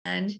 And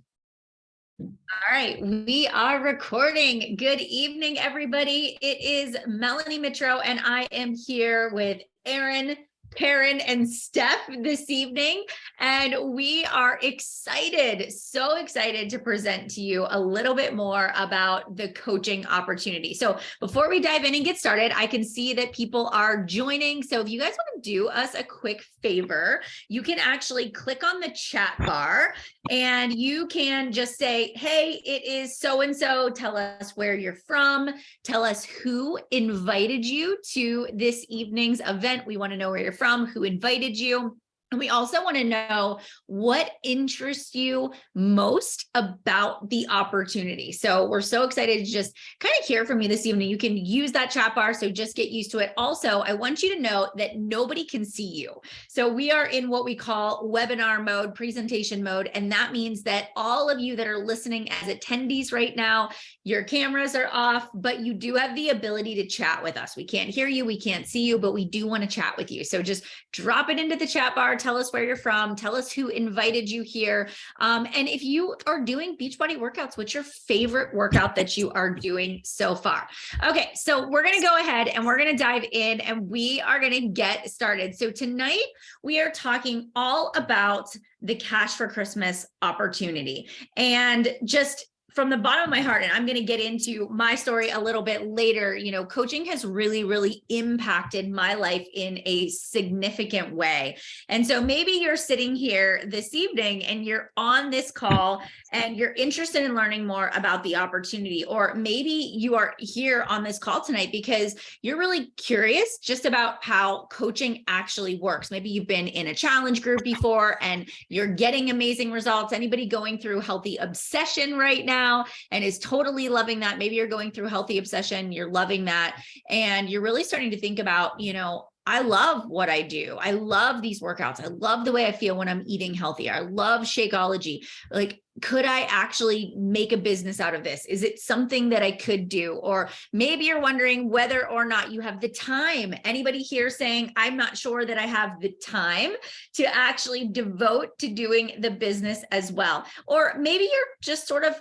all right, we are recording. Good evening, everybody. It is Melanie Mitro, and I am here with Erin, Karen, and Steph this evening. And we are excited, so excited to present to you a little bit more about the coaching opportunity. So before we dive in and get started, I can see that people are joining. So if you guys want to do us a quick favor, you can actually click on the chat bar and you can just say, hey, it is so-and-so. Tell us where you're from. Tell us who invited you to this evening's event. We want to know where you're from, who invited you. And we also want to know what interests you most about the opportunity. So we're so excited to just kind of hear from you this evening. You can use that chat bar, so just get used to it. Also, I want you to know that nobody can see you. So we are in what we call webinar mode, presentation mode, and that means that all of you that are listening as attendees right now, your cameras are off, but you do have the ability to chat with us. We can't hear you, we can't see you, but we do want to chat with you. So just drop it into the chat bar. Tell us where you're from. Tell us who invited you here. And if you are doing Beachbody workouts, what's your favorite workout that you are doing so far? Okay, so we're going to go ahead and we're going to dive in and we are going to get started. So tonight we are talking all about the Cash for Christmas opportunity. And just from the bottom of my heart, and I'm going to get into my story a little bit later, you know, coaching has really, really impacted my life in a significant way. And so maybe you're sitting here this evening and you're on this call and you're interested in learning more about the opportunity, or maybe you are here on this call tonight because you're really curious just about how coaching actually works. Maybe you've been in a challenge group before and you're getting amazing results. Anybody going through healthy obsession right now and is totally loving that? Maybe you're going through healthy obsession, you're loving that, and you're really starting to think about, you know, I love what I do. I love these workouts. I love the way I feel when I'm eating healthy. I love Shakeology. Like, could I actually make a business out of this? Is it something that I could do? Or maybe you're wondering whether or not you have the time. Anybody here saying, I'm not sure that I have the time to actually devote to doing the business as well? Or maybe you're just sort of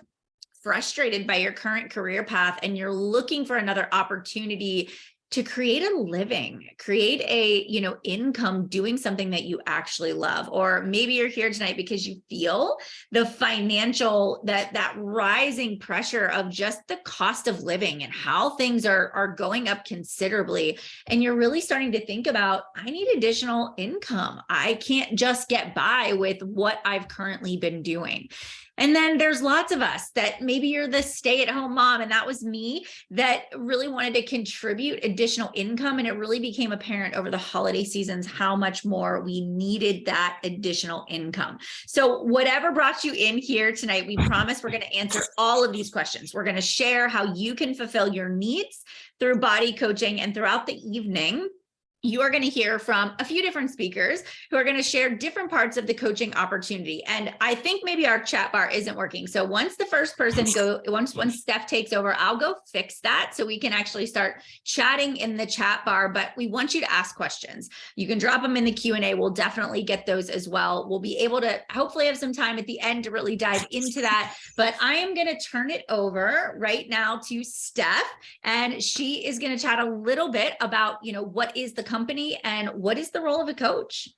frustrated by your current career path and you're looking for another opportunity to create a living, create a, you know, income doing something that you actually love. Or maybe you're here tonight because you feel the financial, that rising pressure of just the cost of living and how things are going up considerably. And you're really starting to think about, I need additional income. I can't just get by with what I've currently been doing. And then there's lots of us that maybe you're the stay-at-home mom, and that was me, that really wanted to contribute additional income. And it really became apparent over the holiday seasons how much more we needed that additional income. So whatever brought you in here tonight, we promise we're going to answer all of these questions. We're going to share how you can fulfill your needs through BODi coaching, and throughout the evening, you are going to hear from a few different speakers who are going to share different parts of the coaching opportunity. And I think maybe our chat bar isn't working. So once the first person once Steph takes over, I'll go fix that so we can actually start chatting in the chat bar. But we want you to ask questions. You can drop them in the Q&A. We'll definitely get those as well. We'll be able to hopefully have some time at the end to really dive into that. But I am going to turn it over right now to Steph, and she is going to chat a little bit about, you know, what is the company and what is the role of a coach.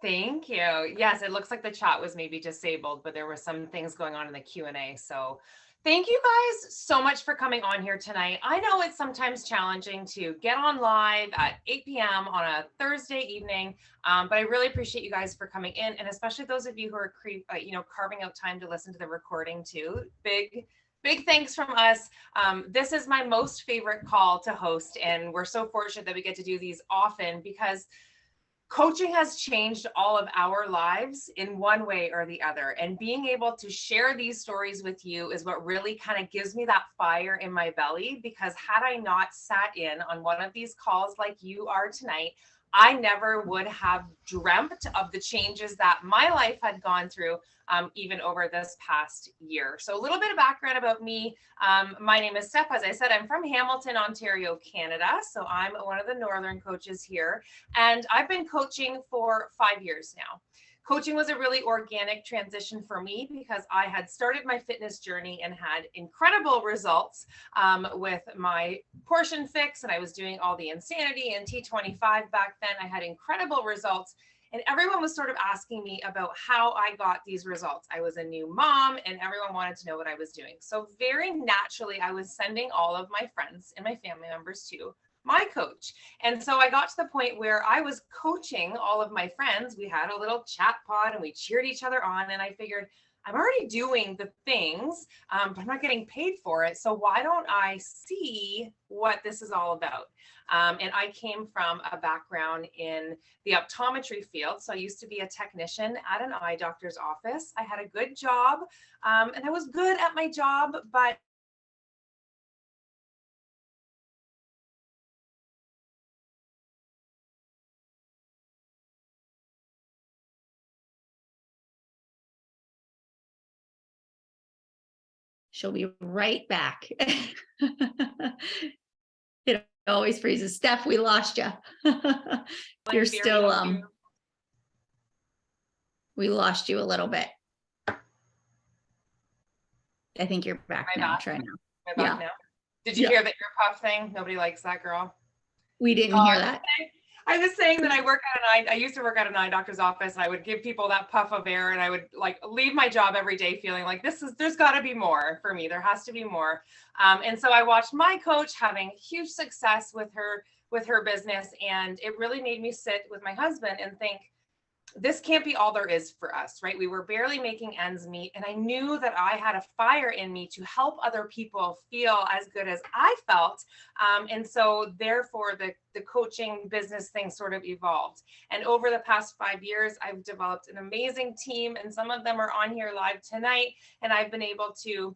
Thank you. Yes, it looks like the chat was maybe disabled, but there were some things going on in the Q&A. So thank you guys so much for coming on here tonight. I know it's sometimes challenging to get on live at 8 p.m. on a Thursday evening, but I really appreciate you guys for coming in, and especially those of you who are carving out time to listen to the recording too. Big thanks from us. This is my most favorite call to host, and we're so fortunate that we get to do these often because coaching has changed all of our lives in one way or the other. And being able to share these stories with you is what really kind of gives me that fire in my belly, because had I not sat in on one of these calls like you are tonight, I never would have dreamt of the changes that my life had gone through, even over this past year. So a little bit of background about me. My name is Steph. As I said, I'm from Hamilton, Ontario, Canada. So I'm one of the Northern coaches here, and I've been coaching for 5 years now. coaching was a really organic transition for me because I had started my fitness journey and had incredible results with my portion fix, and I was doing all the insanity and T25 back then. I had incredible results. And everyone was sort of asking me about how I got these results. I was a new mom and everyone wanted to know what I was doing. So very naturally, I was sending all of my friends and my family members to my coach. And so I got to the point where I was coaching all of my friends. We had a little chat pod and we cheered each other on. And I figured, I'm already doing the things, but I'm not getting paid for it. So why don't I see what this is all about? And I came from a background in the optometry field. So I used to be a technician at an eye doctor's office. I had a good job and I was good at my job, but She'll be right back. It always freezes. Steph, we lost you. You're still, we lost you a little bit. I think you're back now. Try now. Yeah. Now? Did you hear that ear puff thing? Nobody likes that, girl. We didn't hear that. I was saying that I used to work at an eye doctor's office, and I would give people that puff of air, and I would like leave my job every day feeling like there's got to be more for me. There has to be more. And so I watched my coach having huge success with her business, and it really made me sit with my husband and think, this can't be all there is for us, right? We were barely making ends meet. And I knew that I had a fire in me to help other people feel as good as I felt. And so therefore the coaching business thing sort of evolved. And over the past 5 years, I've developed an amazing team, and some of them are on here live tonight. And I've been able to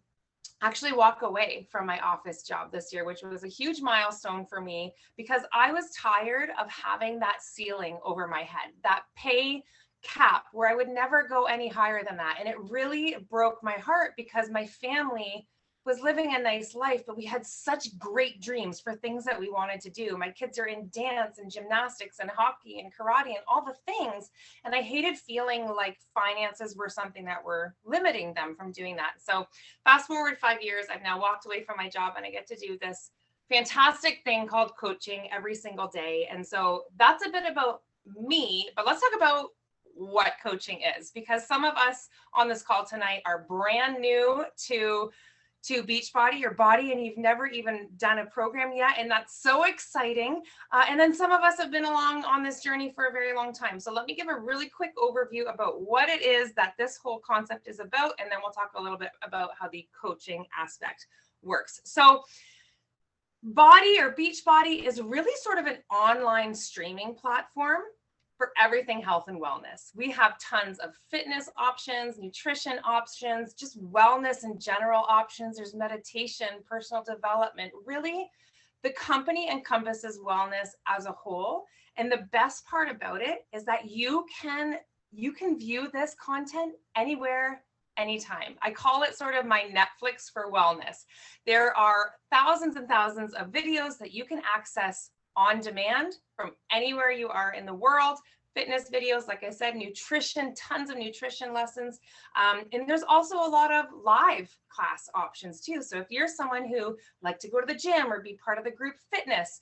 actually walk away from my office job this year, which was a huge milestone for me because I was tired of having that ceiling over my head, that pay cap where I would never go any higher than that. And it really broke my heart because my family was living a nice life, but we had such great dreams for things that we wanted to do. My kids are in dance and gymnastics and hockey and karate and all the things. And I hated feeling like finances were something that were limiting them from doing that. So fast forward 5 years, I've now walked away from my job and I get to do this fantastic thing called coaching every single day. And so that's a bit about me, but let's talk about what coaching is, because some of us on this call tonight are brand new to BODi or BODi, and you've never even done a program yet. And that's so exciting. And then some of us have been along on this journey for a very long time. So let me give a really quick overview about what it is that this whole concept is about. And then we'll talk a little bit about how the coaching aspect works. So BODi or BODi is really sort of an online streaming platform for everything health and wellness. We have tons of fitness options, nutrition options, just wellness and general options. There's meditation, personal development. Really, the company encompasses wellness as a whole. And the best part about it is that you can view this content anywhere, anytime. I call it sort of my Netflix for wellness. There are thousands and thousands of videos that you can access on demand from anywhere you are in the world. Fitness videos, like I said, nutrition, tons of nutrition lessons. And there's also a lot of live class options too. So if you're someone who like to go to the gym or be part of the group fitness,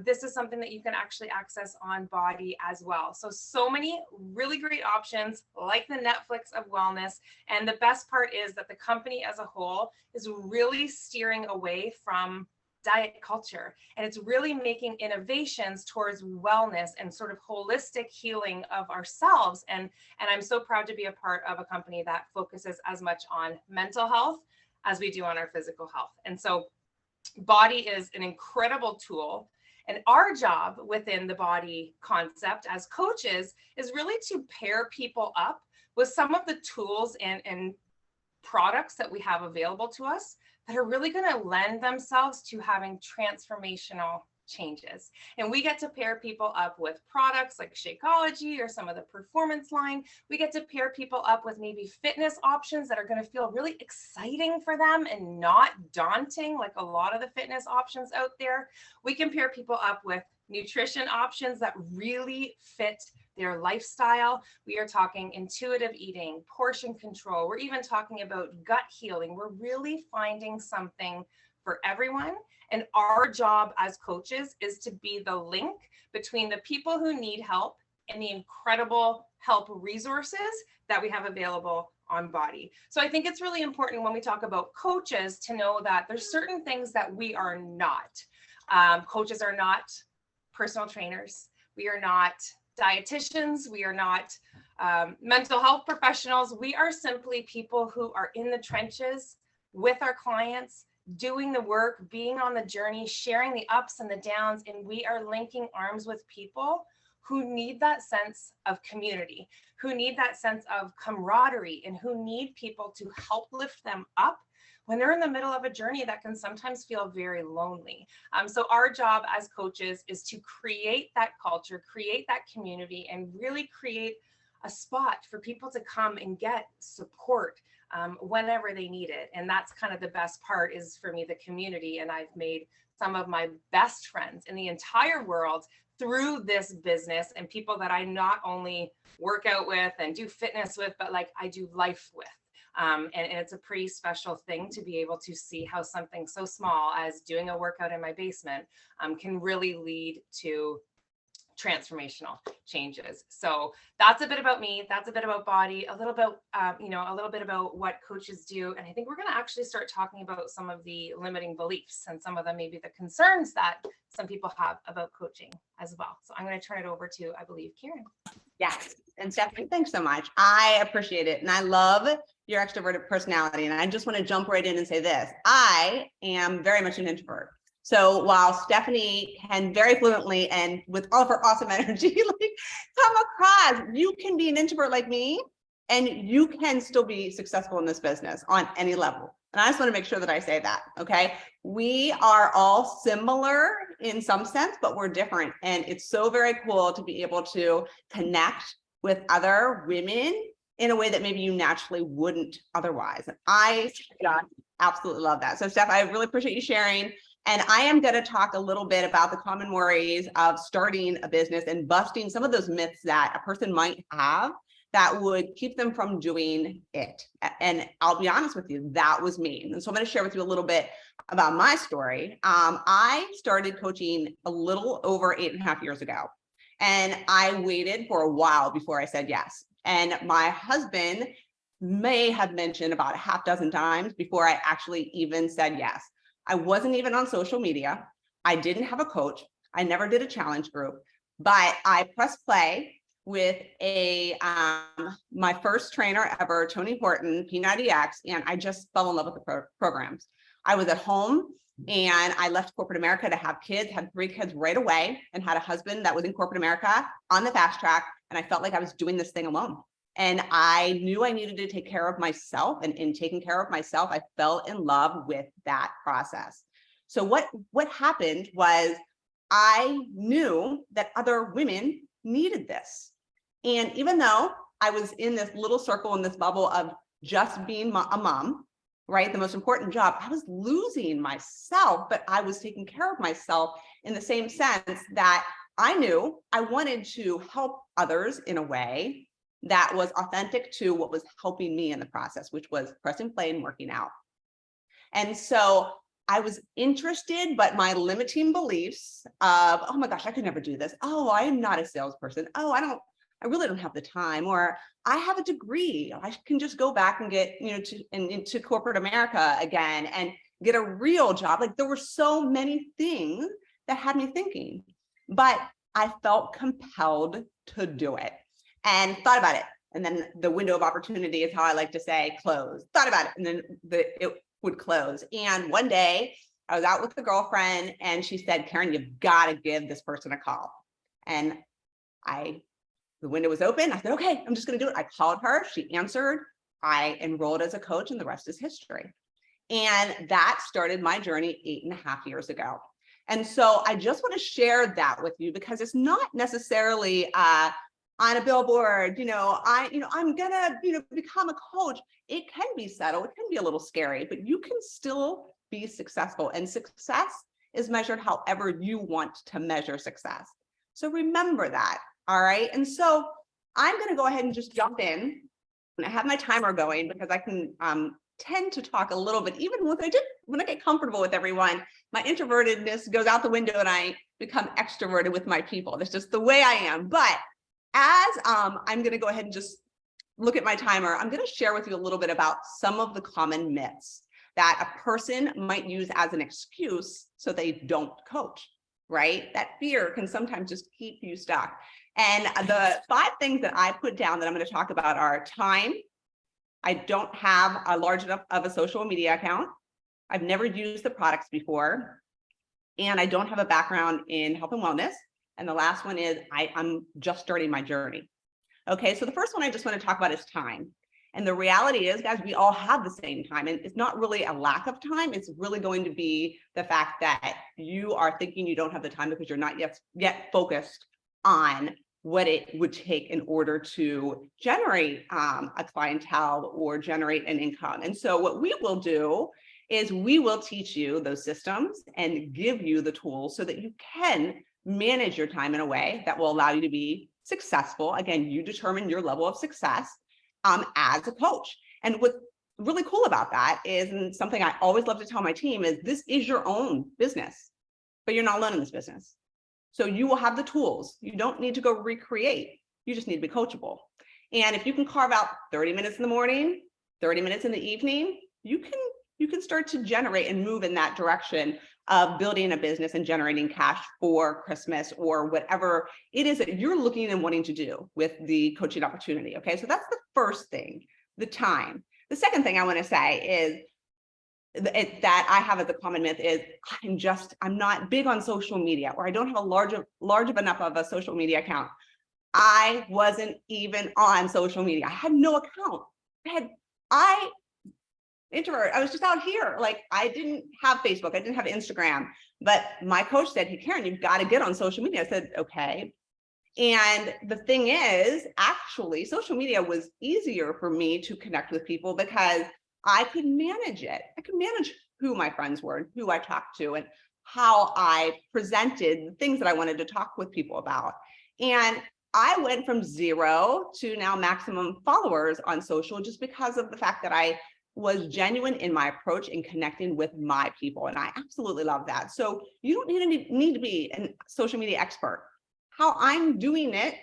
this is something that you can actually access on BODi as well. So many really great options, like the Netflix of wellness. And the best part is that the company as a whole is really steering away from diet culture, and it's really making innovations towards wellness and sort of holistic healing of ourselves. And I'm so proud to be a part of a company that focuses as much on mental health as we do on our physical health. And so BODi is an incredible tool. And our job within the BODi concept as coaches is really to pair people up with some of the tools and products that we have available to us that are really going to lend themselves to having transformational changes. And we get to pair people up with products like Shakeology or some of the performance line. We get to pair people up with maybe fitness options that are going to feel really exciting for them and not daunting like a lot of the fitness options out there. We can pair people up with nutrition options that really fit their lifestyle. We are talking intuitive eating, portion control. We're even talking about gut healing. We're really finding something for everyone. And our job as coaches is to be the link between the people who need help and the incredible help resources that we have available on BODi. So I think it's really important when we talk about coaches to know that there's certain things that we are not. Coaches are not personal trainers. We are not dietitians. We are not mental health professionals. We are simply people who are in the trenches with our clients, doing the work, being on the journey, sharing the ups and the downs, and we are linking arms with people who need that sense of community, who need that sense of camaraderie, and who need people to help lift them up when they're in the middle of a journey that can sometimes feel very lonely. So our job as coaches is to create that culture, create that community, and really create a spot for people to come and get support whenever they need it. And that's kind of the best part, is for me, the community. And I've made some of my best friends in the entire world through this business, and people that I not only work out with and do fitness with, but like I do life with. And it's a pretty special thing to be able to see how something so small as doing a workout in my basement can really lead to transformational changes. So that's a bit about me. That's a bit about BODi, a little bit, a little bit about what coaches do. And I think we're going to actually start talking about some of the limiting beliefs and some of the, maybe the concerns that some people have about coaching as well. So I'm going to turn it over to, I believe, Karen. Yes. And Stephanie, thanks so much. I appreciate it. And I love your extroverted personality. And I just want to jump right in and say this. I am very much an introvert. So while Stephanie can very fluently and with all of her awesome energy, come across, you can be an introvert like me, and you can still be successful in this business on any level. And I just want to make sure that I say that, okay? We are all similar in some sense, but we're different. And it's so very cool to be able to connect with other women in a way that maybe you naturally wouldn't otherwise. I absolutely love that. So Steph, I really appreciate you sharing. And I am going to talk a little bit about the common worries of starting a business and busting some of those myths that a person might have that would keep them from doing it. And I'll be honest with you, that was me. And so I'm going to share with you a little bit about my story. I started coaching a little over 8.5 years ago, and I waited for a while before I said yes. And my husband may have mentioned about a half dozen times before I actually even said yes. I wasn't even on social media. I didn't have a coach. I never did a challenge group, but I pressed play with my first trainer ever, Tony Horton, P90X, and I just fell in love with the programs. I was at home and I left corporate America to have kids, had 3 kids right away, and had a husband that was in corporate America on the fast track. And I felt like I was doing this thing alone. And I knew I needed to take care of myself. And in taking care of myself, I fell in love with that process. So what happened was I knew that other women needed this. And even though I was in this little circle, in this bubble of just being a mom, right? The most important job, I was losing myself, but I was taking care of myself in the same sense that I knew I wanted to help others in a way that was authentic to what was helping me in the process, which was pressing play and working out. And so I was interested, but my limiting beliefs of, oh my gosh, I could never do this. Oh, I am not a salesperson. Oh, I really don't have the time, or I have a degree. I can just go back and get, into corporate America again and get a real job. Like, there were so many things that had me thinking, but I felt compelled to do it and thought about it. And then the window of opportunity is how I like to say, close. Thought about it, and then it would close. And one day I was out with a girlfriend and she said, Karen, you've got to give this person a call. And the window was open. I said, okay, I'm just going to do it. I called her. She answered. I enrolled as a coach, and the rest is history. And that started my journey 8.5 years ago. And so I just want to share that with you, because it's not necessarily on a billboard, I'm gonna, become a coach. It can be subtle. It can be a little scary, but you can still be successful. And success is measured however you want to measure success. So remember that. All right. And so I'm going to go ahead and just jump in. And I have my timer going because I can tend to talk a little bit, even when I get comfortable with everyone, my introvertedness goes out the window and I become extroverted with my people. That's just the way I am. But as I'm going to go ahead and just look at my timer, I'm going to share with you a little bit about some of the common myths that a person might use as an excuse so they don't coach, right? That fear can sometimes just keep you stuck. And the 5 things that I put down that I'm going to talk about are time. I don't have a large enough of a social media account. I've never used the products before. And I don't have a background in health and wellness. And the last one is I'm just starting my journey. Okay, so the first one I just want to talk about is time. And the reality is, guys, we all have the same time. And it's not really a lack of time. It's really going to be the fact that you are thinking you don't have the time because you're not yet focused on what it would take in order to generate a clientele or generate an income. And so what we will do is we will teach you those systems and give you the tools so that you can manage your time in a way that will allow you to be successful. Again, you determine your level of success as a coach. And what's really cool about that is, and something I always love to tell my team is, this is your own business, but you're not alone in this business. So you will have the tools. You don't need to go recreate. You just need to be coachable. And if you can carve out 30 minutes in the morning, 30 minutes in the evening, you can start to generate and move in that direction of building a business and generating cash for Christmas or whatever it is that you're looking and wanting to do with the coaching opportunity. Okay, so that's the first thing, the time. The second thing I want to say is that I have as a common myth is I'm not big on social media, or I don't have a large enough of a social media account. I wasn't even on social media. I had no account. Introvert. I was just out here. Like, I didn't have Facebook. I didn't have Instagram. But my coach said, "Hey, Karen, you've got to get on social media." I said, okay. And the thing is, actually, social media was easier for me to connect with people because I could manage it. I could manage who my friends were and who I talked to and how I presented the things that I wanted to talk with people about. And I went from 0 to now maximum followers on social just because of the fact that I was genuine in my approach in connecting with my people. And I absolutely love that. So you don't need to be a social media expert. How I'm doing it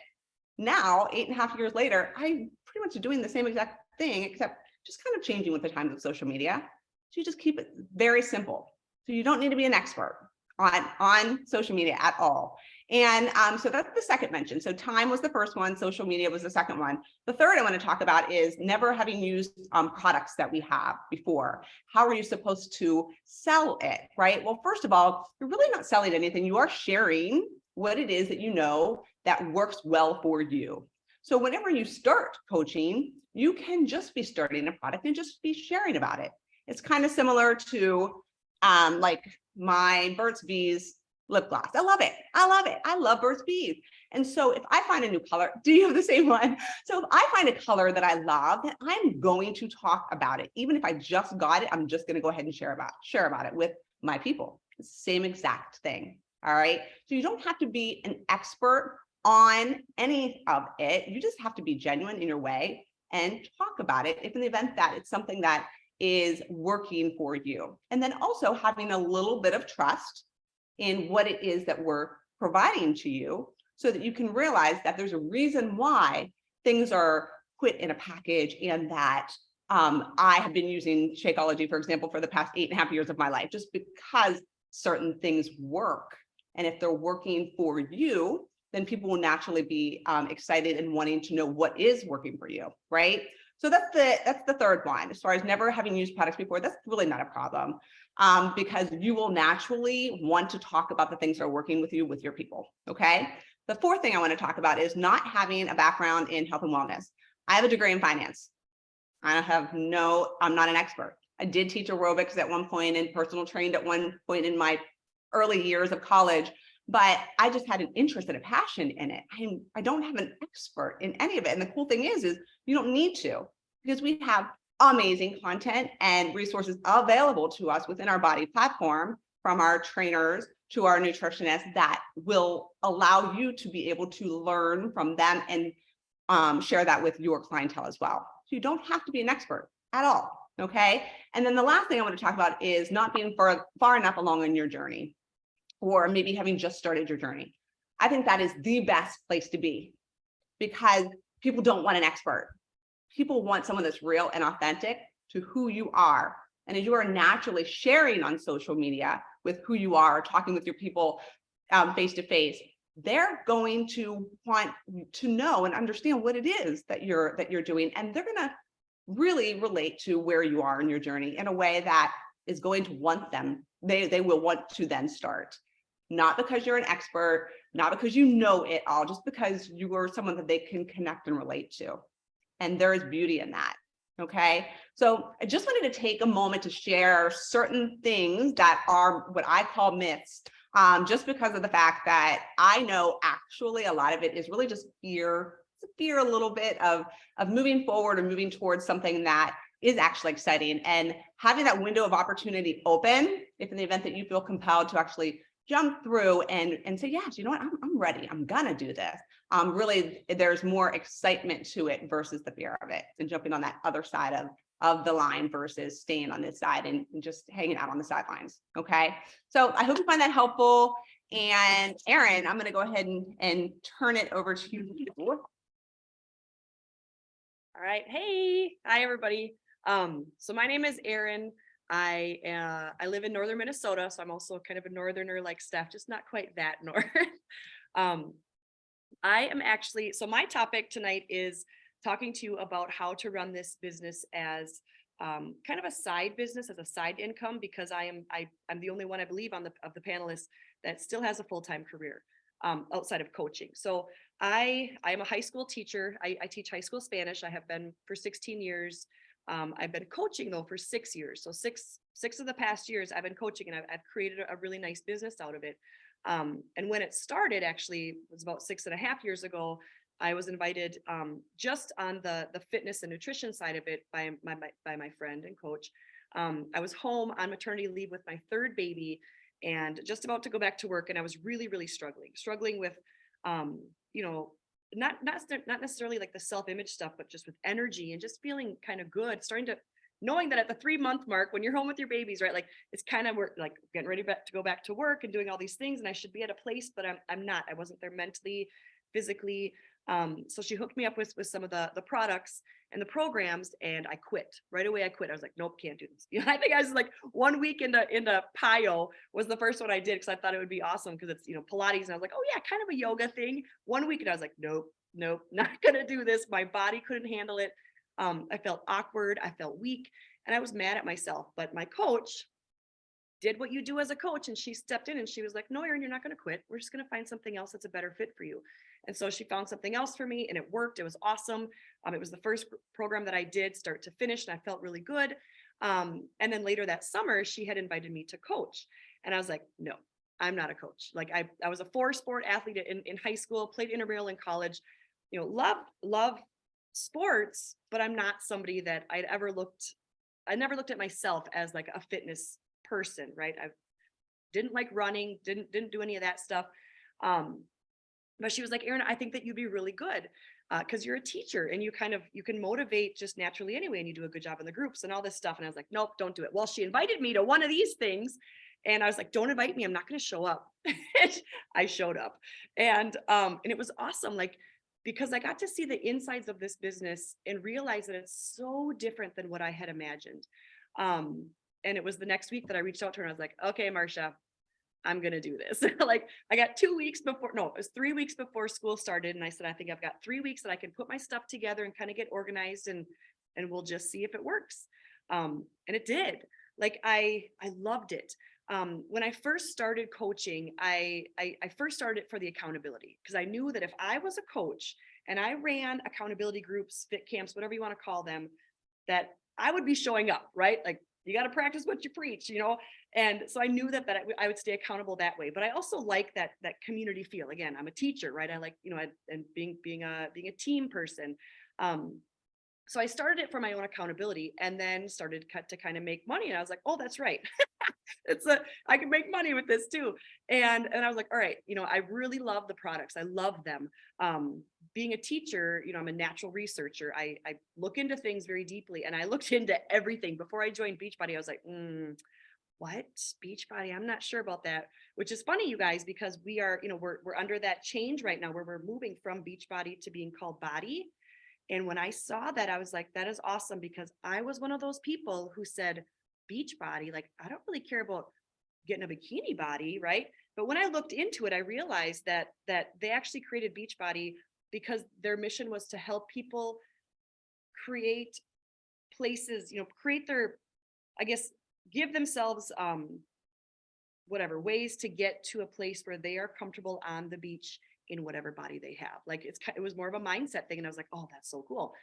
now, 8.5 years later, I'm pretty much doing the same exact thing, except just kind of changing with the times of social media. So you just keep it very simple. So you don't need to be an expert on social media at all. And so that's the second mention. So time was the first one. Social media was the second one. The third I want to talk about is never having used products that we have before. How are you supposed to sell it, right? Well, first of all, you're really not selling anything. You are sharing what it is that you know that works well for you. So whenever you start coaching, you can just be starting a product and just be sharing about it. It's kind of similar to like my Burt's Bees lip gloss. I love it. I love Burt's Bees. And so if I find a new color, do you have the same one? So if I find a color that I love, then I'm going to talk about it. Even if I just got it, I'm just going to go ahead and share about it with my people. It's the same exact thing. All right. So you don't have to be an expert on any of it. You just have to be genuine in your way and talk about it if in the event that it's something that is working for you. And then also having a little bit of trust in what it is that we're providing to you so that you can realize that there's a reason why things are put in a package, and that I have been using Shakeology, for example, for the past 8.5 years of my life, just because certain things work. And if they're working for you, then people will naturally be excited and wanting to know what is working for you, right? So that's the third one. As far as never having used products before, that's really not a problem, because you will naturally want to talk about the things that are working with you, with your people, okay? The fourth thing I want to talk about is not having a background in health and wellness. I have a degree in finance. I'm not an expert. I did teach aerobics at one point and personal trained at one point in my early years of college, but I just had an interest and a passion in it. I don't have an expert in any of it. And the cool thing is you don't need to, because we have amazing content and resources available to us within our BODi platform, from our trainers to our nutritionists that will allow you to be able to learn from them and share that with your clientele as well. So you don't have to be an expert at all. Okay. And then the last thing I want to talk about is not being far enough along in your journey, or maybe having just started your journey. I think that is the best place to be, because people don't want an expert. People want someone that's real and authentic to who you are. And as you are naturally sharing on social media with who you are, talking with your people face to face, they're going to want to know and understand what it is that you're doing. And they're going to really relate to where you are in your journey in a way that is going to want them. They will want to then start. Not because you're an expert, not because you know it all, just because you are someone that they can connect and relate to. And there is beauty in that. Okay. So I just wanted to take a moment to share certain things that are what I call myths, just because of the fact that I know actually a lot of it is really just fear a little bit of moving forward or moving towards something that is actually exciting, and having that window of opportunity open, if in the event that you feel compelled to actually jump through and say, yes, you know what, I'm ready, I'm gonna do this. Really, there's more excitement to it versus the fear of it, and jumping on that other side of the line versus staying on this side and just hanging out on the sidelines. Okay. So I hope you find that helpful. And Erin, I'm going to go ahead and turn it over to you. All right. Hey, hi everybody. So my name is Erin. I live in northern Minnesota, so I'm also kind of a northerner like Steph, just not quite that north. I am actually, so my topic tonight is talking to you about how to run this business as kind of a side business, as a side income, because I'm the only one, I believe, of the panelists that still has a full-time career outside of coaching. So I am a high school teacher. I teach high school Spanish. I have been for 16 years. I've been coaching though for 6 years. So six of the past years I've been coaching, and I've created a really nice business out of it. And when it started, actually, it was about 6.5 years ago. I was invited just on the fitness and nutrition side of it by my friend and coach. I was home on maternity leave with my third baby and just about to go back to work. And I was really, really struggling with, you know, not necessarily like the self-image stuff, but just with energy and just feeling kind of good, knowing that at the 3-month mark, when you're home with your babies, right? Like it's kind of like getting ready to go back to work and doing all these things. And I should be at a place, but I'm not. I wasn't there mentally, physically. So she hooked me up with some of the products and the programs, and I quit right away. I quit. I was like, nope, can't do this. You know, I think I was like 1 week into PIO was the first one I did, because I thought it would be awesome because it's, you know, Pilates, and I was like, oh yeah, kind of a yoga thing. 1 week, and I was like, nope, not gonna do this. My body couldn't handle it. I felt awkward. I felt weak, and I was mad at myself. But my coach did what you do as a coach, and she stepped in and she was like, no, Erin, you're not going to quit. We're just going to find something else that's a better fit for you. And so she found something else for me, and it worked. It was awesome. It was the first program that I did start to finish, and I felt really good. And then later that summer, she had invited me to coach, and I was like, no, I'm not a coach. Like I was a 4-sport athlete in high school, played intramural in college, you know, love sports, but I'm not somebody that I never looked at myself as like a fitness person, right? I didn't like running, didn't do any of that stuff. But she was like, Erin, I think that you'd be really good because you're a teacher and you can motivate just naturally anyway, and you do a good job in the groups and all this stuff. And I was like, nope, don't do it. Well, she invited me to one of these things, and I was like, don't invite me, I'm not going to show up. I showed up, and it was awesome. Like, because I got to see the insides of this business and realize that it's so different than what I had imagined. And it was the next week that I reached out to her, and I was like, okay, Marcia, I'm going to do this. Like I got 2 weeks before, no, it was 3 weeks before school started. And I said, I think I've got 3 weeks that I can put my stuff together and kind of get organized, and we'll just see if it works. And it did. Like I loved it. When I first started coaching, I first started for the accountability, because I knew that if I was a coach and I ran accountability groups, fit camps, whatever you want to call them, that I would be showing up, right? Like you got to practice what you preach, you know? And so I knew that I would stay accountable that way. But I also like that community feel. Again, I'm a teacher, right? I like, you know, and being a team person. So I started it for my own accountability, and then started to kind of make money. And I was like, oh, that's right. I can make money with this too. And I was like, all right, I really love the products. I love them. Being a teacher, I'm a natural researcher. I look into things very deeply, and I looked into everything before I joined Beachbody. I was like, what? Beachbody? I'm not sure about that, which is funny, you guys, because we are, we're under that change right now where we're moving from Beachbody to being called BODi. And when I saw that, I was like, that is awesome, because I was one of those people who said, Beachbody, like, I don't really care about getting a bikini body, right? But when I looked into it, I realized that they actually created Beachbody because their mission was to help people create places, create their, I guess, give themselves whatever ways to get to a place where they are comfortable on the beach in whatever body they have. Like, it was more of a mindset thing. And I was like, oh, that's so cool.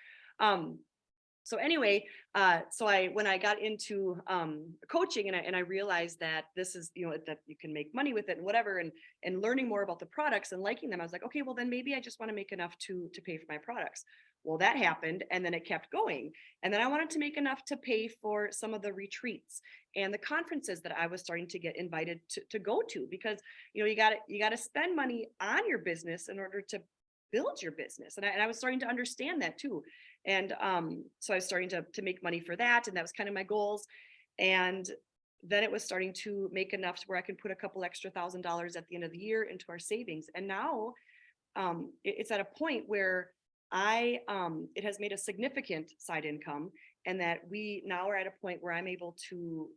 So anyway, when I got into coaching, and I realized that this is, that you can make money with it and whatever, and learning more about the products and liking them, I was like, okay, well then maybe I just want to make enough to pay for my products. Well, that happened, and then it kept going. And then I wanted to make enough to pay for some of the retreats and the conferences that I was starting to get invited to go to, because you got to spend money on your business in order to build your business. And I was starting to understand that too. And so I was starting to make money for that. And that was kind of my goals. And then it was starting to make enough where I can put a couple extra $1,000 at the end of the year into our savings. And now it's at a point where it has made a significant side income, and that we now are at a point where I'm able to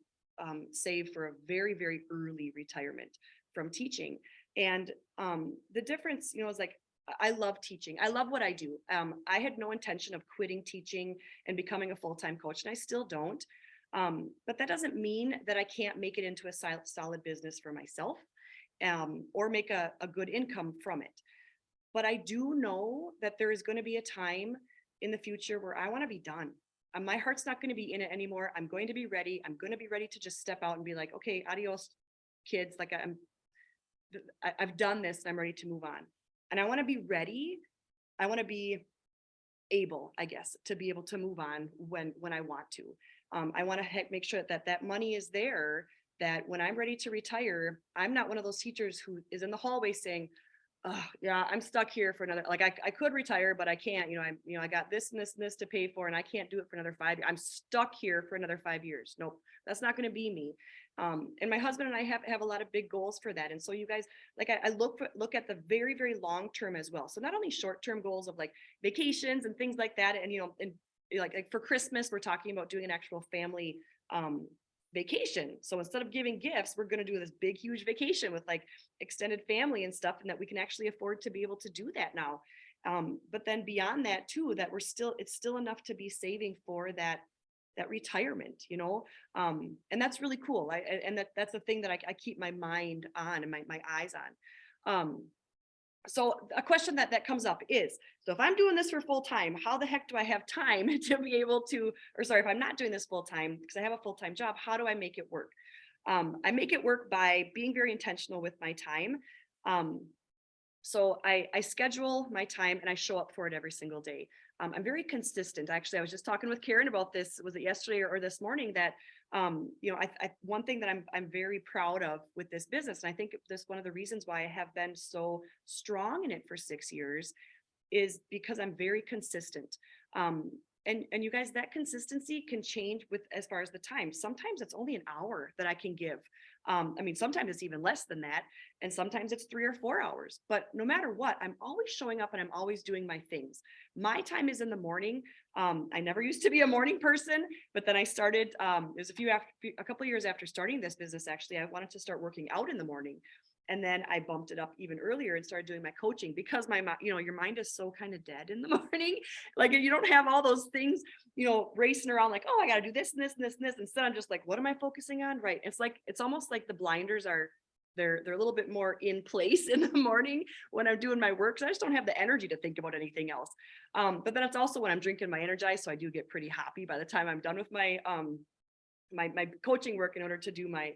save for a very, very early retirement from teaching. And the difference, is like, I love teaching. I love what I do. I had no intention of quitting teaching and becoming a full-time coach, and I still don't. But that doesn't mean that I can't make it into a solid business for myself, or make a good income from it. But I do know that there is going to be a time in the future where I want to be done. My heart's not going to be in it anymore. I'm going to be ready. I'm going to be ready to just step out and be like, okay, adios, kids. Like, I've done this, and I'm ready to move on. And I want to be ready. I want to be able, I guess, to be able to move on when I want to. I want to make sure that money is there, that when I'm ready to retire, I'm not one of those teachers who is in the hallway saying, oh yeah, I'm stuck here for another, like, I could retire, but I can't, I got this and this and this to pay for, and I can't do it for another 5 years. I'm stuck here for another 5 years. Nope, that's not going to be me. And my husband and I have a lot of big goals for that. And so you guys, like, I look at the very, very long term as well. So not only short-term goals of like vacations and things like that. And, and like for Christmas, we're talking about doing an actual family vacation. So instead of giving gifts, we're going to do this big, huge vacation with like extended family and stuff, and that we can actually afford to be able to do that now. But then beyond that too, that it's still enough to be saving for that retirement, and that's really cool. That's the thing that I keep my mind on and my eyes on. So a question that comes up is, so if I'm doing this for full time, how the heck do I have time to be able to, or sorry, if I'm not doing this full time because I have a full-time job, how do I make it work? I make it work by being very intentional with my time. So I schedule my time and I show up for it every single day. I'm very consistent. Actually, I was just talking with Karen about this. Was it yesterday or this morning? That one thing that I'm very proud of with this business, and I think this one of the reasons why I have been so strong in it for 6 years, is because I'm very consistent. And you guys, that consistency can change with as far as the time. Sometimes it's only an hour that I can give. Sometimes it's even less than that. And sometimes it's 3 or 4 hours, but no matter what, I'm always showing up and I'm always doing my things. My time is in the morning. I never used to be a morning person, but then I started, it was a couple of years after starting this business, actually, I wanted to start working out in the morning. And then I bumped it up even earlier and started doing my coaching, because your mind is so kind of dead in the morning. Like, you don't have all those things, racing around like, oh, I got to do this and this and this and this. Instead, I'm just like, what am I focusing on? Right. It's almost like the blinders they're a little bit more in place in the morning when I'm doing my work. So I just don't have the energy to think about anything else. But then it's also when I'm drinking my Energize. So I do get pretty happy by the time I'm done with my coaching work in order to do my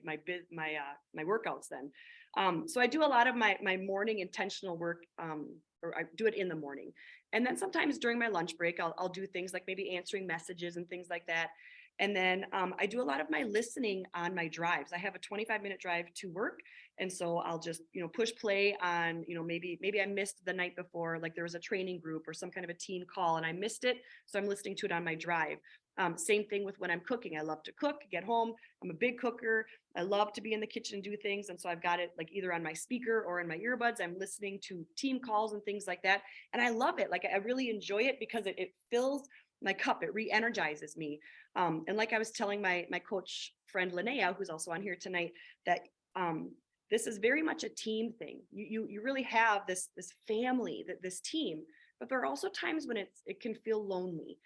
workouts then. So I do a lot of my morning intentional work or I do it in the morning. And then sometimes during my lunch break, I'll do things like maybe answering messages and things like that. And then I do a lot of my listening on my drives. I have a 25-minute drive to work. And so I'll just, push play on, maybe I missed the night before, like there was a training group or some kind of a team call and I missed it. So I'm listening to it on my drive. Same thing with when I'm cooking. I love to cook, get home. I'm a big cooker. I love to be in the kitchen and do things. And so I've got it like either on my speaker or in my earbuds. I'm listening to team calls and things like that. And I love it. Like I really enjoy it because it fills my cup. It re-energizes me. And like I was telling my coach friend Linnea, who's also on here tonight, that this is very much a team thing. You really have this family, this team, but there are also times when it can feel lonely.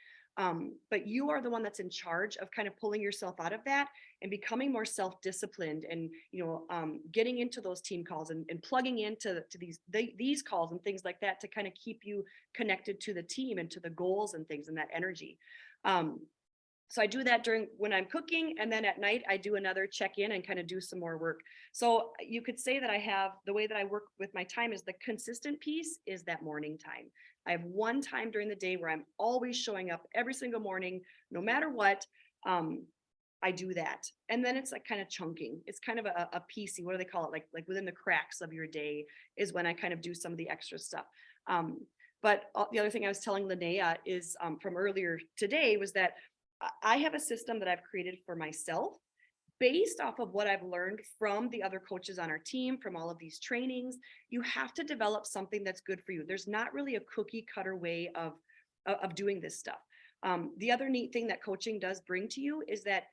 But you are the one that's in charge of kind of pulling yourself out of that and becoming more self-disciplined and, getting into those team calls and plugging into these calls and things like that to kind of keep you connected to the team and to the goals and things and that energy. So I do that when I'm cooking, and then at night I do another check-in and kind of do some more work. So you could say that I have the way that I work with my time is the consistent piece is that morning time. I have one time during the day where I'm always showing up every single morning, no matter what. I do that. And then it's like kind of chunking. It's kind of a piecey, what do they call it? Like within the cracks of your day is when I kind of do some of the extra stuff. But the other thing I was telling Linnea is from earlier today was that I have a system that I've created for myself based off of what I've learned from the other coaches on our team, from all of these trainings. You have to develop something that's good for you. There's not really a cookie cutter way of doing this stuff. The other neat thing that coaching does bring to you is that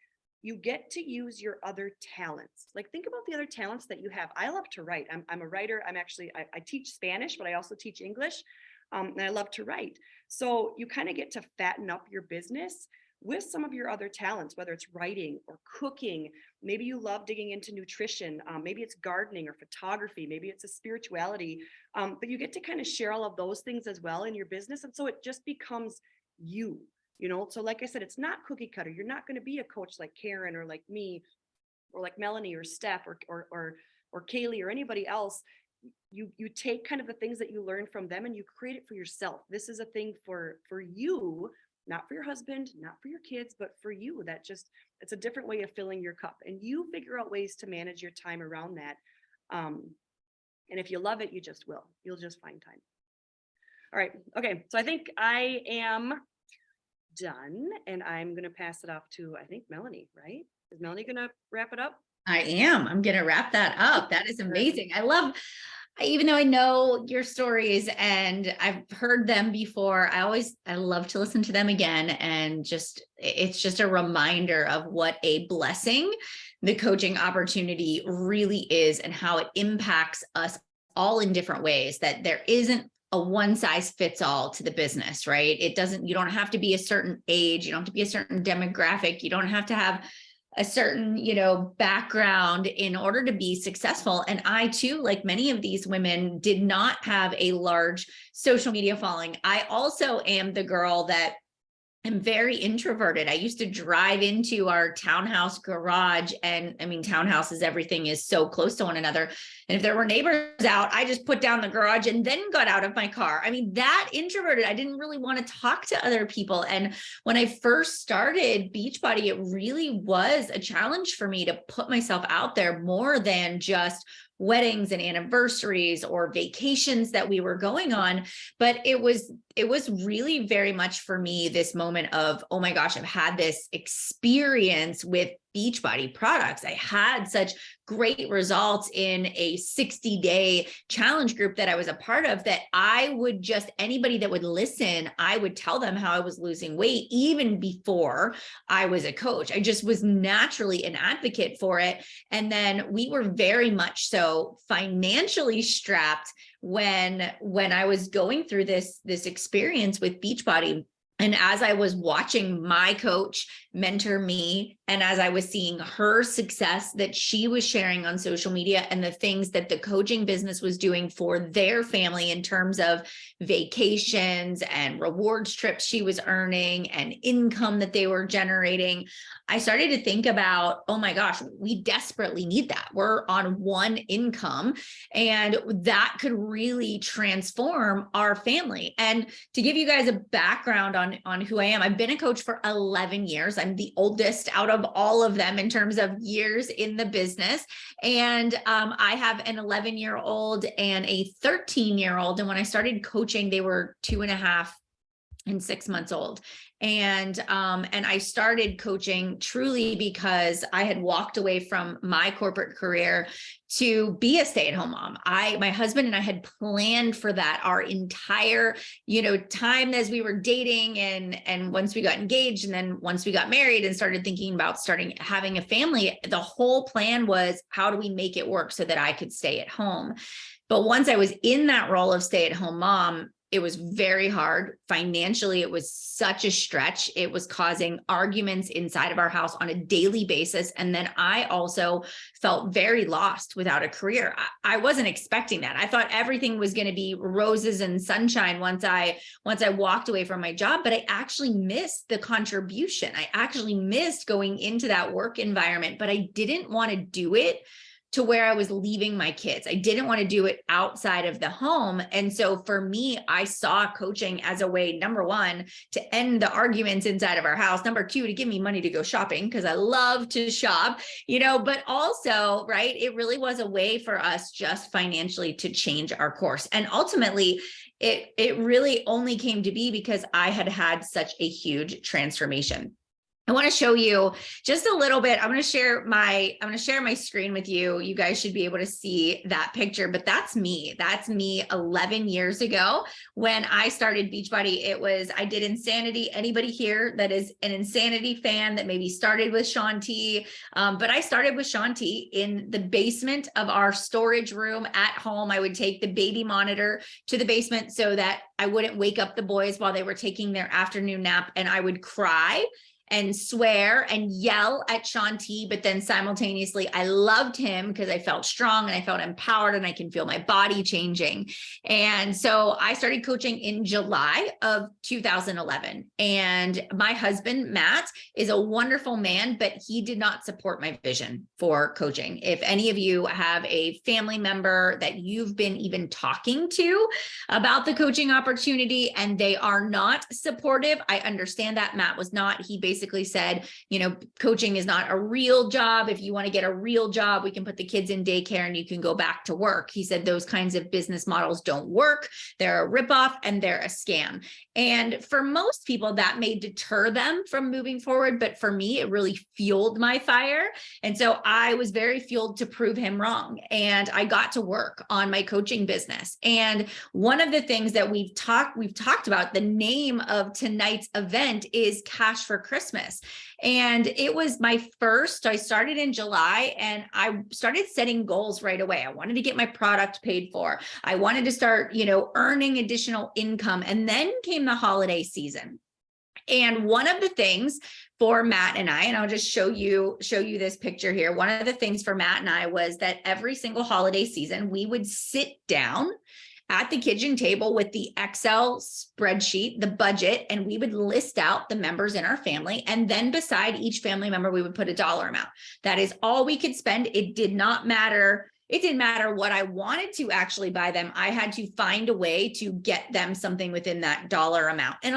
you get to use your other talents. Like think about the other talents that you have. I love to write. I'm a writer. I teach Spanish, but I also teach English. And I love to write. So you kind of get to fatten up your business with some of your other talents, whether it's writing or cooking. Maybe you love digging into nutrition. Maybe it's gardening or photography. Maybe it's a spirituality. But you get to kind of share all of those things as well in your business. And so it just becomes you, So like I said, it's not cookie cutter. You're not going to be a coach like Karen or like me or like Melanie or Steph or Kaylee or anybody else. You take kind of the things that you learn from them and you create it for yourself. This is a thing for you, not for your husband, not for your kids, but for you. It's a different way of filling your cup, and you figure out ways to manage your time around that. And if you love it, you'll just find time. All right. Okay. So I think I am done, and I'm going to pass it off to, I think, Melanie, right? Is Melanie going to wrap it up? I am. I'm going to wrap that up. That is amazing. Even though I know your stories and I've heard them before, I love to listen to them again. And it's just a reminder of what a blessing the coaching opportunity really is and how it impacts us all in different ways, that there isn't a one size fits all to the business, right? You don't have to be a certain age. You don't have to be a certain demographic. You don't have to have a certain, background in order to be successful. And I too, like many of these women, did not have a large social media following. I also am the girl that I'm very introverted. I used to drive into our townhouse garage, and townhouses, everything is so close to one another. And if there were neighbors out, I just put down the garage and then got out of my car. That introverted, I didn't really want to talk to other people. And when I first started Beachbody, it really was a challenge for me to put myself out there more than just weddings and anniversaries or vacations that we were going on. But it was really very much for me this moment of, oh my gosh, I've had this experience with Beachbody products. I had such great results in a 60-day challenge group that I was a part of, that anybody that would listen, I would tell them how I was losing weight even before I was a coach. I just was naturally an advocate for it. And then we were very much so financially strapped when I was going through this experience with Beachbody. And as I was watching my coach mentor me And as I was seeing her success that she was sharing on social media and the things that the coaching business was doing for their family in terms of vacations and rewards trips she was earning and income that they were generating, I started to think about, oh my gosh, we desperately need that. We're on one income, and that could really transform our family. And to give you guys a background on who I am, I've been a coach for 11 years. I'm the oldest out of all of them in terms of years in the business. And I have an 11-year-old and a 13-year-old. And when I started coaching, they were 2.5 and 6 months old. And I started coaching truly because I had walked away from my corporate career to be a stay-at-home mom. My husband and I had planned for that our entire, time as we were dating, and once we got engaged, and then once we got married and started thinking about having a family, the whole plan was, how do we make it work so that I could stay at home? But once I was in that role of stay-at-home mom, it was very hard. Financially, it was such a stretch. It was causing arguments inside of our house on a daily basis. And then I also felt very lost without a career. I wasn't expecting that. I thought everything was going to be roses and sunshine once I walked away from my job, but I actually missed the contribution. I actually missed going into that work environment, but I didn't want to do it to where I was leaving my kids. I didn't want to do it outside of the home. And so for me, I saw coaching as a way, number one, to end the arguments inside of our house. Number two, to give me money to go shopping, because I love to shop, but also, right, it really was a way for us just financially to change our course. And ultimately, it really only came to be because I had had such a huge transformation. I want to show you just a little bit. I'm going to share my screen with you. You guys should be able to see that picture, but that's me. That's me 11 years ago when I started Beachbody. I did Insanity. Anybody here that is an Insanity fan that maybe started with Shaun T? But I started with Shaun T in the basement of our storage room at home. I would take the baby monitor to the basement so that I wouldn't wake up the boys while they were taking their afternoon nap, and I would cry and swear and yell at Shaun T, but then simultaneously I loved him because I felt strong and I felt empowered and I can feel my body changing. And so I started coaching in July of 2011. And my husband, Matt, is a wonderful man, but he did not support my vision for coaching. If any of you have a family member that you've been even talking to about the coaching opportunity and they are not supportive, I understand that. Matt was not. He basically said, coaching is not a real job. If you want to get a real job, we can put the kids in daycare and you can go back to work. He said those kinds of business models don't work. They're a ripoff and they're a scam. And for most people, that may deter them from moving forward. But for me, it really fueled my fire. And so I was very fueled to prove him wrong. And I got to work on my coaching business. And one of the things that we've talked about, the name of tonight's event is Cash for Christmas. And it was my first. I started in July and I started setting goals right away. I wanted to get my product paid for. I wanted to start, earning additional income. And then came the holiday season. And one of the things for Matt and I, and I'll just show you this picture here. One of the things for Matt and I was that every single holiday season, we would sit down at the kitchen table with the Excel spreadsheet, the budget, and we would list out the members in our family. And then beside each family member, we would put a dollar amount. That is all we could spend. It did not matter. It didn't matter what I wanted to actually buy them. I had to find a way to get them something within that dollar amount. And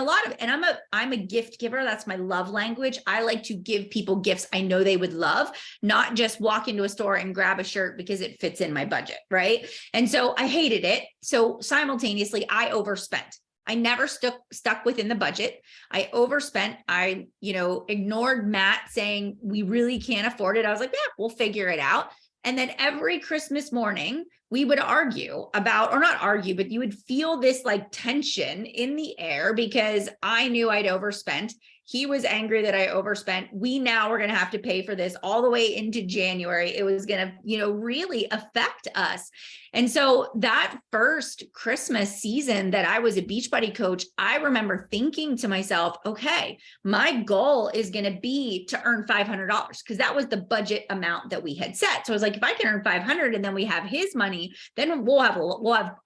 I'm a gift giver. That's my love language. I like to give people gifts I know they would love, not just walk into a store and grab a shirt because it fits in my budget, right? And so I hated it. So simultaneously, I overspent. I never stuck within the budget. I overspent. I, ignored Matt saying we really can't afford it. I was like, yeah, we'll figure it out. And then every Christmas morning, we would argue about, or not argue, but you would feel this like tension in the air because I knew I'd overspent. He was angry that I overspent. We now were going to have to pay for this all the way into January. It was going to, really affect us. And so that first Christmas season that I was a Beachbody coach, I remember thinking to myself, okay, my goal is going to be to earn $500 because that was the budget amount that we had set. So I was like, if I can earn 500 and then we have his money, then we'll have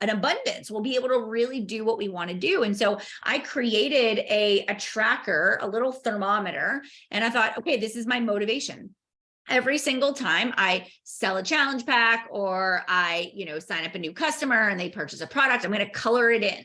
an abundance. We'll be able to really do what we want to do. And so I created a tracker, a little thermometer, and I thought, okay, this is my motivation. Every single time I sell a challenge pack or I, sign up a new customer and they purchase a product, I'm going to color it in.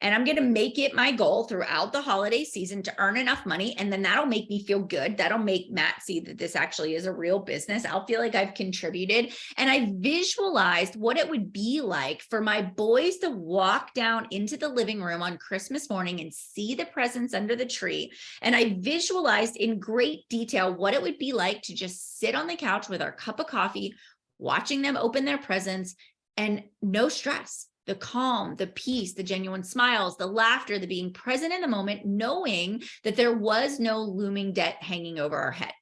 And I'm going to make it my goal throughout the holiday season to earn enough money. And then that'll make me feel good. That'll make Matt see that this actually is a real business. I'll feel like I've contributed. And I visualized what it would be like for my boys to walk down into the living room on Christmas morning and see the presents under the tree. And I visualized in great detail what it would be like to just sit on the couch with our cup of coffee, watching them open their presents and no stress. The calm, the peace, the genuine smiles, the laughter, the being present in the moment, knowing that there was no looming debt hanging over our head.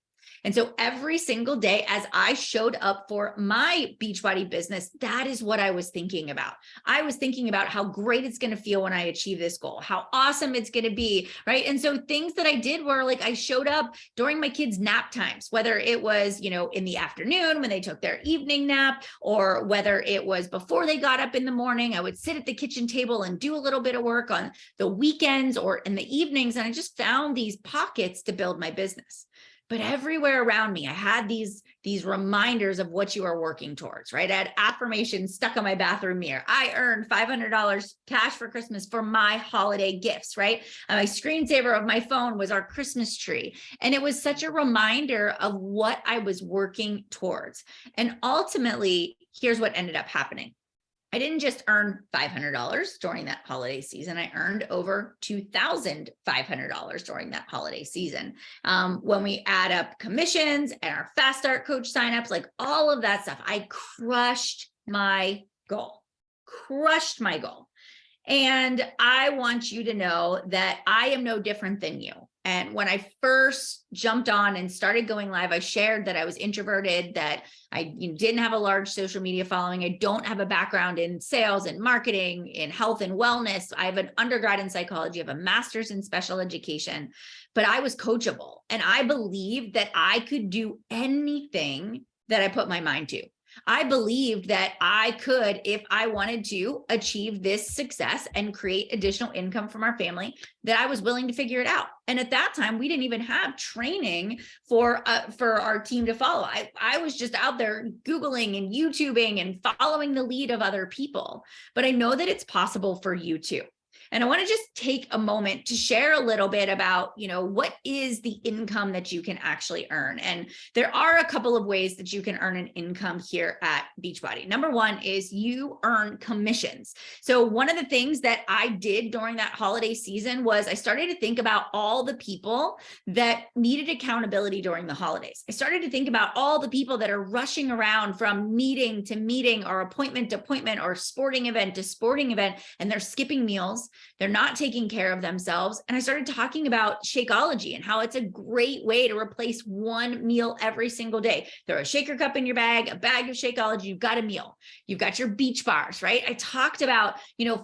And so every single day as I showed up for my Beachbody business, that is what I was thinking about. I was thinking about how great it's going to feel when I achieve this goal, how awesome it's going to be, right? And so things that I did were like, I showed up during my kids' nap times, whether it was, in the afternoon when they took their evening nap, or whether it was before they got up in the morning, I would sit at the kitchen table and do a little bit of work on the weekends or in the evenings. And I just found these pockets to build my business. But everywhere around me, I had these reminders of what you are working towards, right? I had affirmations stuck on my bathroom mirror. I earned $500 cash for Christmas for my holiday gifts, right? And my screensaver of my phone was our Christmas tree. And it was such a reminder of what I was working towards. And ultimately, here's what ended up happening. I didn't just earn $500 during that holiday season. I earned over $2,500 during that holiday season. When we add up commissions and our Fast Start Coach signups, like all of that stuff, I crushed my goal. And I want you to know that I am no different than you. And when I first jumped on and started going live, I shared that I was introverted, that I didn't have a large social media following. I don't have a background in sales and marketing, in health and wellness. I have an undergrad in psychology, I have a master's in special education, but I was coachable. And I believed that I could do anything that I put my mind to. I believed that I could, if I wanted to, achieve this success and create additional income from our family, that I was willing to figure it out. And at that time, we didn't even have training for our team to follow. I was just out there Googling and YouTubing and following the lead of other people. But I know that it's possible for you too. And I want to just take a moment to share a little bit about, what is the income that you can actually earn? And there are a couple of ways that you can earn an income here at Beachbody. Number one is you earn commissions. So one of the things that I did during that holiday season was I started to think about all the people that needed accountability during the holidays. I started to think about all the people that are rushing around from meeting to meeting or appointment to appointment or sporting event to sporting event, and they're skipping meals. They're not taking care of themselves. And I started talking about Shakeology and how it's a great way to replace one meal every single day. Throw a shaker cup in your bag, a bag of Shakeology, you've got a meal. You've got your beach bars, right? I talked about,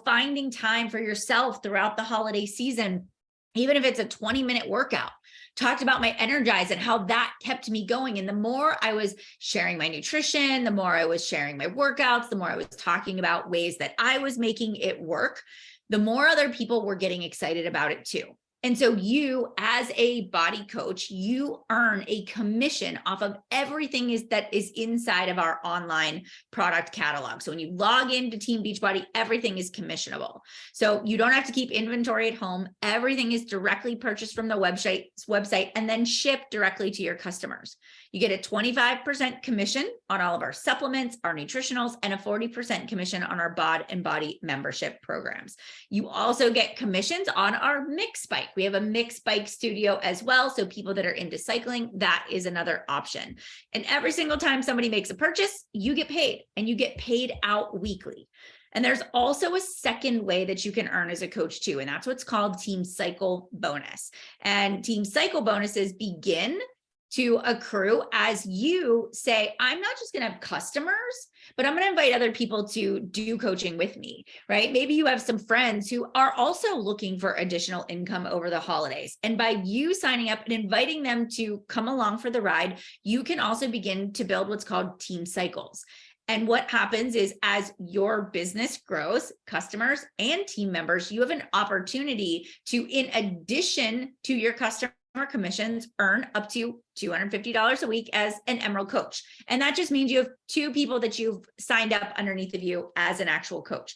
finding time for yourself throughout the holiday season, even if it's a 20-minute workout. Talked about my Energize and how that kept me going. And the more I was sharing my nutrition, the more I was sharing my workouts, the more I was talking about ways that I was making it work, the more other people were getting excited about it too. And so you, as a BODi coach, you earn a commission off of everything that is inside of our online product catalog. So when you log into Team Beachbody, everything is commissionable. So you don't have to keep inventory at home. Everything is directly purchased from the website and then shipped directly to your customers. You get a 25% commission on all of our supplements, our nutritionals, and a 40% commission on our BOD and BODi membership programs. You also get commissions on our Mix Bike. We have a Mix Bike studio as well. So people that are into cycling, that is another option. And every single time somebody makes a purchase, you get paid, and you get paid out weekly. And there's also a second way that you can earn as a coach too. And that's what's called team cycle bonus. And team cycle bonuses begin to accrue as you say, I'm not just going to have customers, but I'm going to invite other people to do coaching with me, right? Maybe you have some friends who are also looking for additional income over the holidays. And by you signing up and inviting them to come along for the ride, you can also begin to build what's called team cycles. And what happens is as your business grows, customers and team members, you have an opportunity to, in addition to your customer commissions, earn up to $250 a week as an Emerald coach. And that just means you have 2 people that you've signed up underneath of you as an actual coach.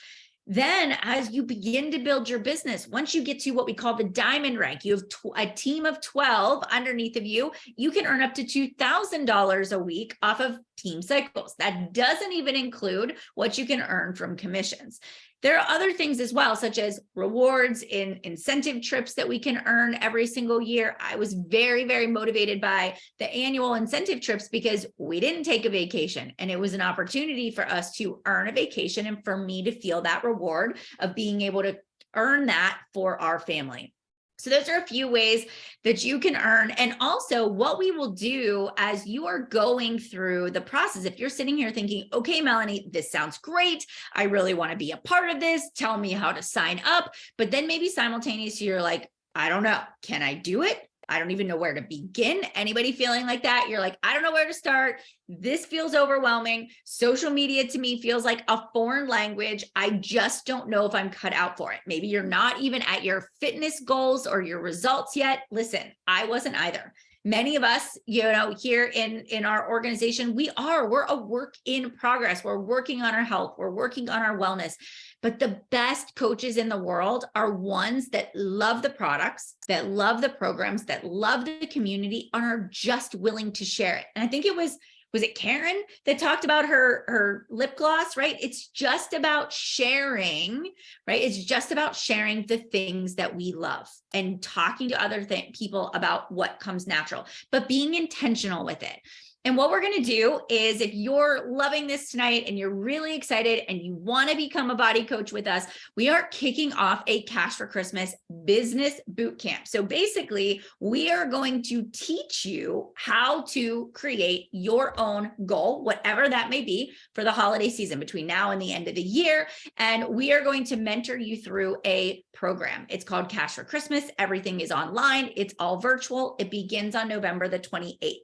Then as you begin to build your business, once you get to what we call the diamond rank, you have a team of 12 underneath of you, you can earn up to $2,000 a week off of team cycles. That doesn't even include what you can earn from commissions. There are other things as well, such as rewards in incentive trips that we can earn every single year. I was very, very motivated by the annual incentive trips because we didn't take a vacation, and it was an opportunity for us to earn a vacation and for me to feel that reward of being able to earn that for our family. So those are a few ways that you can earn. And also what we will do as you are going through the process, if you're sitting here thinking, okay, Melanie, this sounds great. I really want to be a part of this. Tell me how to sign up. But then maybe simultaneously you're like, I don't know. Can I do it? I don't even know where to begin. Anybody feeling like that? You're like, I don't know where to start. This feels overwhelming. Social media to me feels like a foreign language. I just don't know if I'm cut out for it. Maybe you're not even at your fitness goals or your results yet. Listen, I wasn't either. Many of us, here in our organization, we're a work in progress. We're working on our health. We're working on our wellness. But the best coaches in the world are ones that love the products, that love the programs, that love the community, and are just willing to share it. And I think it was it Karen that talked about her lip gloss, right? It's just about sharing, right? It's just about sharing the things that we love and talking to other people about what comes natural, but being intentional with it. And what we're going to do is, if you're loving this tonight and you're really excited and you want to become a BODi coach with us, we are kicking off a Cash for Christmas business boot camp. So basically, we are going to teach you how to create your own goal, whatever that may be, for the holiday season between now and the end of the year. And we are going to mentor you through a program. It's called Cash for Christmas. Everything is online. It's all virtual. It begins on November the 28th.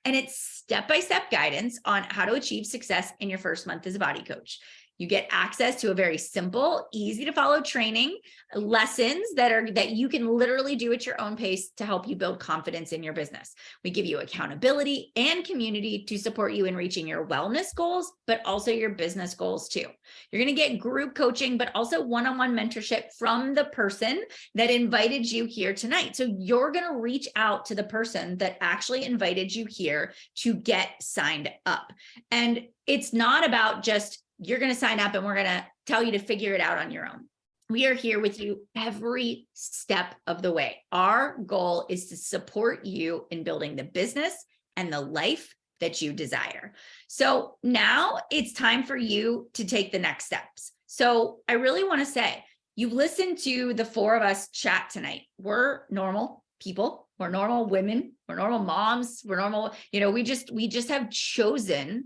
And it's step-by-step guidance on how to achieve success in your first month as a BODi coach. You get access to a very simple, easy to follow training, lessons that you can literally do at your own pace to help you build confidence in your business. We give you accountability and community to support you in reaching your wellness goals, but also your business goals too. You're going to get group coaching, but also one-on-one mentorship from the person that invited you here tonight. So you're going to reach out to the person that actually invited you here to get signed up. And it's not about just you're going to sign up and we're going to tell you to figure it out on your own. We are here with you every step of the way. Our goal is to support you in building the business and the life that you desire. So now it's time for you to take the next steps. So I really want to say, you've listened to the 4 of us chat tonight. We're normal people. We're normal women. We're normal moms. We're normal, we just have chosen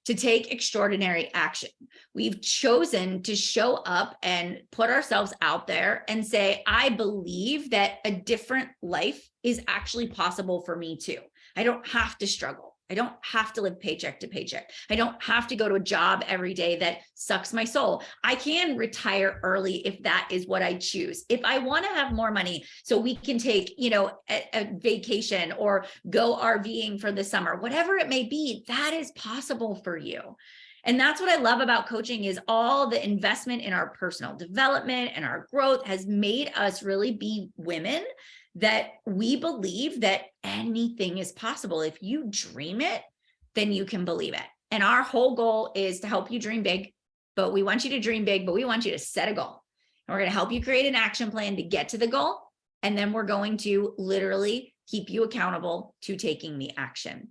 to take extraordinary action. We've chosen to show up and put ourselves out there and say, I believe that a different life is actually possible for me too. I don't have to struggle. I don't have to live paycheck to paycheck. I don't have to go to a job every day that sucks my soul. I can retire early if that is what I choose. If I want to have more money so we can take, a vacation or go RVing for the summer, whatever it may be, that is possible for you. And that's what I love about coaching, is all the investment in our personal development and our growth has made us really be women that we believe that anything is possible. If you dream it, then you can believe it. And our whole goal is to help you dream big, but we want you to dream big, but we want you to set a goal. And we're going to help you create an action plan to get to the goal. And then we're going to literally keep you accountable to taking the action.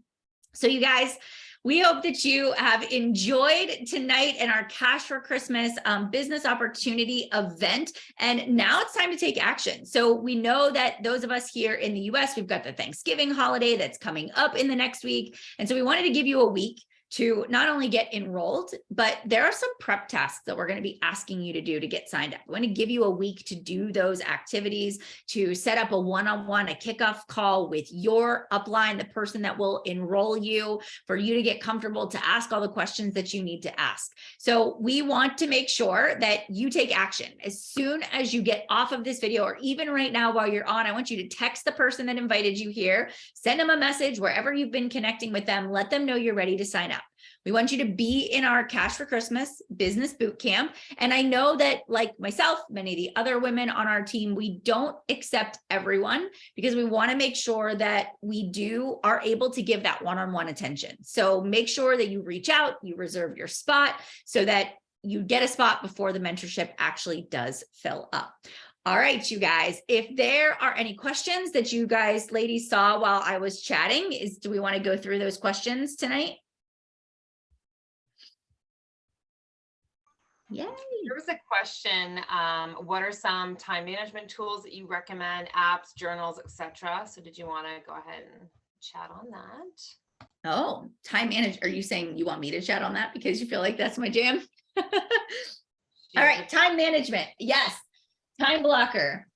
So you guys, We hope that you have enjoyed tonight in our Cash for Christmas business opportunity event. And now it's time to take action. So we know that those of us here in the US, we've got the Thanksgiving holiday that's coming up in the next week. And so we wanted to give you a week to not only get enrolled, but there are some prep tasks that we're going to be asking you to do to get signed up. We want to give you a week to do those activities, to set up a one-on-one, a kickoff call with your upline, the person that will enroll you, for you to get comfortable to ask all the questions that you need to ask. So we want to make sure that you take action. As soon as you get off of this video, or even right now while you're on, I want you to text the person that invited you here, send them a message wherever you've been connecting with them, let them know you're ready to sign up. We want you to be in our Cash for Christmas business boot camp. And I know that, like myself, many of the other women on our team, we don't accept everyone because we want to make sure that we are able to give that one-on-one attention. So make sure that you reach out, you reserve your spot so that you get a spot before the mentorship actually does fill up. All right, you guys, if there are any questions that you guys ladies saw while I was chatting, do we want to go through those questions tonight? Yay. There was a question, what are some time management tools that you recommend, apps, journals, etc.? So did you want to go ahead and chat on that? Oh, time management. Are you saying you want me to chat on that because you feel like that's my jam? All right, time management. Yes, time blocker.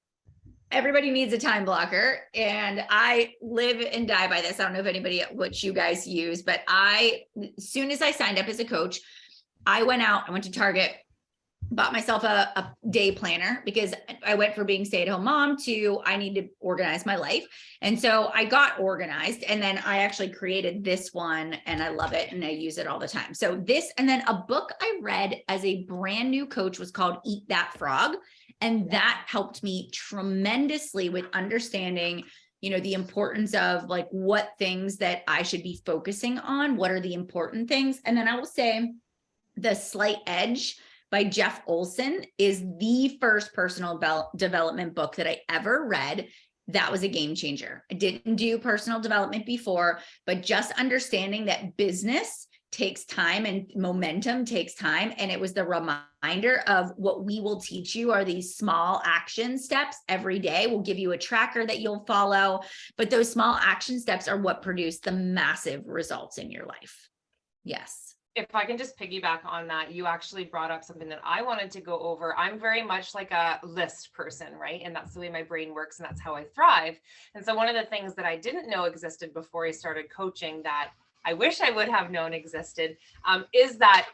Everybody needs a time blocker, and I live and die by this. I don't know if anybody, what you guys use, but as soon as I signed up as a coach, I went to Target, bought myself a day planner because I went from being stay-at-home mom to I need to organize my life. And so I got organized, and then I actually created this one, and I love it and I use it all the time. So this, and then a book I read as a brand new coach was called Eat That Frog. And that helped me tremendously with understanding, the importance of like what things that I should be focusing on, what are the important things. And then I will say The Slight Edge by Jeff Olson is the first personal development book that I ever read. That was a game changer. I didn't do personal development before, but just understanding that business takes time and momentum takes time. And it was the reminder of what we will teach you are these small action steps every day. We'll give you a tracker that you'll follow, but those small action steps are what produce the massive results in your life. Yes. If I can just piggyback on that, you actually brought up something that I wanted to go over. I'm very much like a list person, right? And that's the way my brain works, and that's how I thrive. And so one of the things that I didn't know existed before I started coaching that I wish I would have known existed is that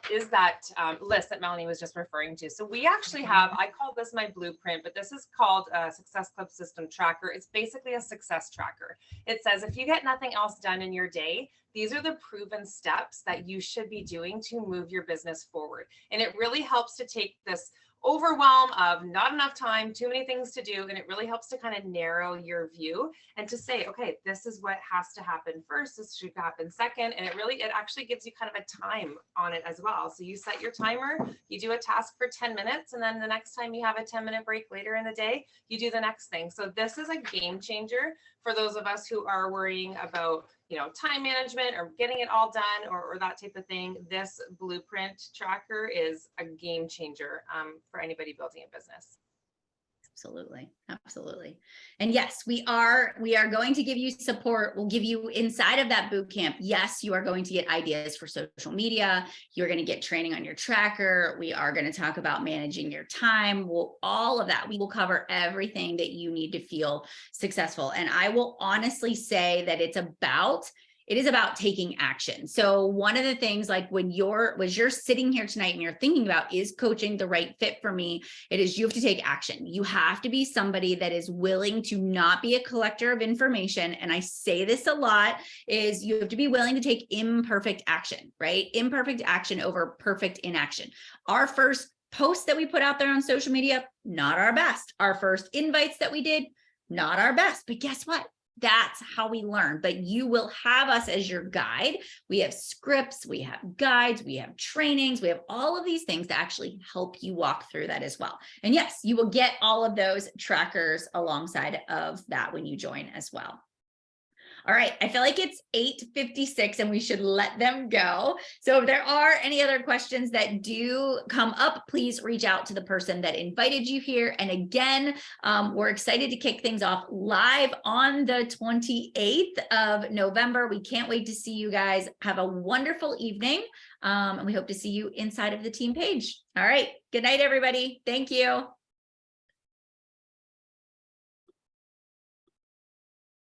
list that Melanie was just referring to. So we actually have, I call this my blueprint, but this is called a Success Club System Tracker. It's basically a success tracker. It says, if you get nothing else done in your day, these are the proven steps that you should be doing to move your business forward. And it really helps to take this overwhelm of not enough time, too many things to do. And it really helps to kind of narrow your view and to say, okay, this is what has to happen first. This should happen second. And it actually gives you kind of a time on it as well. So you set your timer, you do a task for 10 minutes. And then the next time you have a 10-minute break later in the day, you do the next thing. So this is a game changer for those of us who are worrying about time management or getting it all done or that type of thing. This blueprint tracker is a game changer for anybody building a business. Absolutely. Absolutely. And yes, we are going to give you support. We'll give you inside of that boot camp. Yes, you are going to get ideas for social media. You're going to get training on your tracker. We are going to talk about managing your time. All of that. We will cover everything that you need to feel successful. And I will honestly say that it is about taking action. So one of the things, like when you're sitting here tonight and you're thinking about, is coaching the right fit for me? It is, you have to take action. You have to be somebody that is willing to not be a collector of information. And I say this a lot, is you have to be willing to take imperfect action, right? Imperfect action over perfect inaction. Our first posts that we put out there on social media, not our best. Our first invites that we did, not our best. But guess what? That's how we learn. But you will have us as your guide. We have scripts, we have guides, we have trainings, we have all of these things to actually help you walk through that as well. And yes, you will get all of those trackers alongside of that when you join as well. All right, I feel like it's 8:56 and we should let them go. So if there are any other questions that do come up, please reach out to the person that invited you here. And again, we're excited to kick things off live on the 28th of November. We can't wait to see you guys. Have a wonderful evening. And we hope to see you inside of the team page. All right, good night, everybody. Thank you.